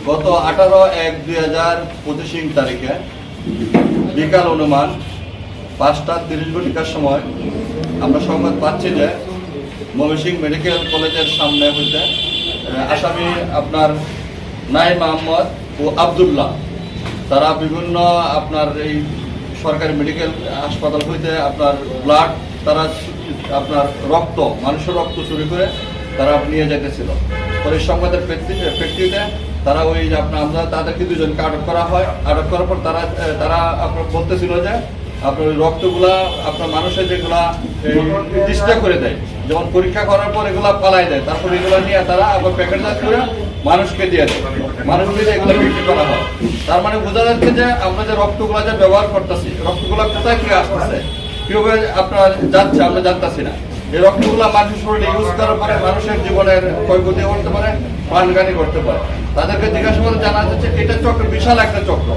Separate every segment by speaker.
Speaker 1: গত 18/1/2025 তারিখে বিকাল অনুমান 5:30 সময় আমরা সংবাদ পাচ্ছি যে ময়মনসিংহ মেডিকেল কলেজের সামনে হইতে আসামি আপনার নাইম আহমদ ও আবদুল্লাহ তারা বিভিন্ন আপনার এই সরকারি মেডিকেল হাসপাতাল হইতে আপনার ব্লাড তারা আপনার রক্ত মানুষের রক্ত চুরি করে তারা নিয়ে যেতেছিল। পরে সংবাদের প্রেক্ষিতে তারা ওই যে আপনার আমরা তাদেরকে দুজনকে আটক করা হয়। আটক করার পর তারা আপনার বলতেছিল যে আপনার ওই রক্তগুলা আপনার মানুষের যেগুলা ডিস্ট্রা করে দেয়, যেমন পরীক্ষা করার পর এগুলা পালাই দেয়, তারপর এগুলা নিয়ে তারা আবার প্যাকেটজাত করে মানুষকে দিয়ে দেয়, মানুষকে দিয়ে এগুলো বিক্রি করা হয়। তার মানে বোঝা যাচ্ছে যে আমরা যে রক্তগুলা যে ব্যবহার করতেছি, রক্তগুলা কোথায় কি আসতেছে, কিভাবে আপনার যাচ্ছে আমরা জানতেছি না। এই রক্তগুলা মানুষের শরীরে ইউজ করার পরে মানুষের জীবনের ক্ষয়ক্ষতি করতে পারে, প্রাণঘাতী করতে পারে। তাদেরকে জিজ্ঞাসাবাদে জানা যাচ্ছে এটা চক্র, বিশাল একটা চক্র।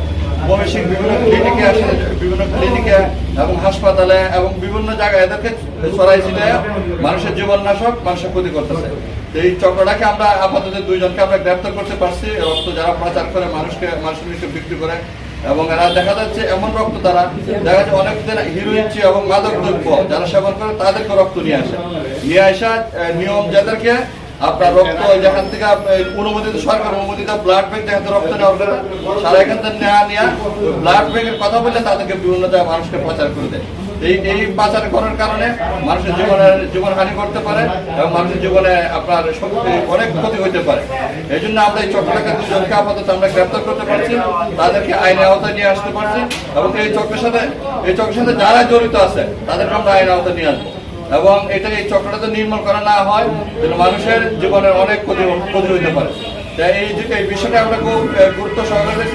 Speaker 1: ময়মনসিংহ বিভিন্ন ক্লিনিকে আসে, বিভিন্ন ক্লিনিকে এবং হাসপাতালে এবং বিভিন্ন জায়গায় এদেরকে ছড়াই ছিটায় মানুষের জীবন নাশক, মানুষের ক্ষতি করতেছে। এই চক্রটাকে আমরা আপাতত দুইজনকে আমরা গ্রেপ্তার করতে পারছি। রক্ত যারা পাচার করে মানুষকে বিক্রি করে, এবং এরা দেখা যাচ্ছে এমন রক্ত তারা দেখা যাচ্ছে অনেকদিন হিরোইন এবং মাদক দ্রব্য যারা সেবন করে তাদেরকে রক্ত নিয়ে আসা নিয়ম, যাদেরকে আপনার রক্ত যেখান থেকে অনুমোদিত সরকার অনুমোদিত ব্লাড ব্যাংক যেখান থেকে রক্ত নেওয়া সারা এখান থেকে নেওয়া ব্লাড ব্যাংকের কথা বললে তাদেরকে বিভিন্ন জায়গায় মানুষকে পাচার করে দেয়। এই পাচার করার কারণে মানুষের জীবন হানি করতে পারে এবং মানুষের জীবনে আপনার অনেক ক্ষতি হইতে পারে। এই জন্য আমরা এই চক্রটাকে দুজনকে আপাতত আমরা গ্রেপ্তার করতে পারছি, তাদেরকে আইনের আওতায় নিয়ে আসতে পারছি এবং এই চক্রের সাথে যারা জড়িত আছে তাদেরকে আমরা আইনের আওতায় নিয়ে আসবো। এবং এই চক্রটা নির্মূল করা না হয় যেন মানুষের জীবনের অনেক ক্ষতি হইতে পারে। এই বিষয়টা আমরা খুব গুরুত্ব সহকারে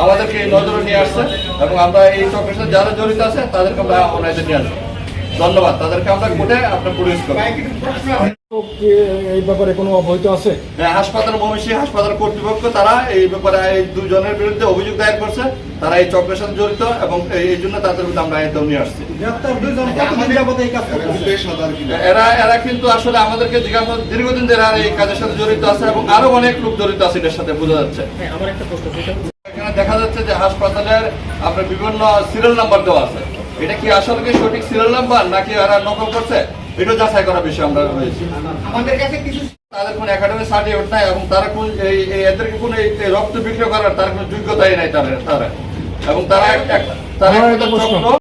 Speaker 1: আমাদেরকে এই নজরে নিয়ে আসছে এবং আমরা এই চক্রের সাথে যারা জড়িত আছে তাদেরকে আমরা অনায়াসে নিয়ে আসবো। ধন্যবাদ। তাদেরকে আমরা কোর্টে আপনার পুলিশ করবো।
Speaker 2: এই ব্যাপারে কোনো অবহিত আছে?
Speaker 1: হ্যাঁ, ময়মনসিংহ হাসপাতাল কর্তৃপক্ষ তারা এই ব্যাপারে এই দুজনের বিরুদ্ধে অভিযোগ দায়ের করছে, তারা এই চক্রের সাথে জড়িত এবং এই জন্য তাদের বিরুদ্ধে আমরা আইনটাও নিয়ে আসছি। এরা কিন্তু আসলে আমাদেরকে দীর্ঘদিন ধরে এই কাজের সাথে জড়িত আছে এবং আরো অনেক লোক জড়িত আছে এটার সাথে, বোঝা যাচ্ছে। এখানে দেখা যাচ্ছে যে হাসপাতালের আপনার বিভিন্ন সিরিয়াল নাম্বার দেওয়া আছে। এটা কি আসলে কি সঠিক সিরিয়াল নাম্বার নাকি এরা নকল করছে, এটা যাচাই করার বিষয় আমরা রয়েছি। আমাদের কাছে কিছু তাদের কোন একাডেমিক সার্টিফিকেট নাই এবং তারা কোন এদেরকে কোন রক্ত বিক্রি করার তার কোন যোগ্যতাই নাই তারা এবং তারা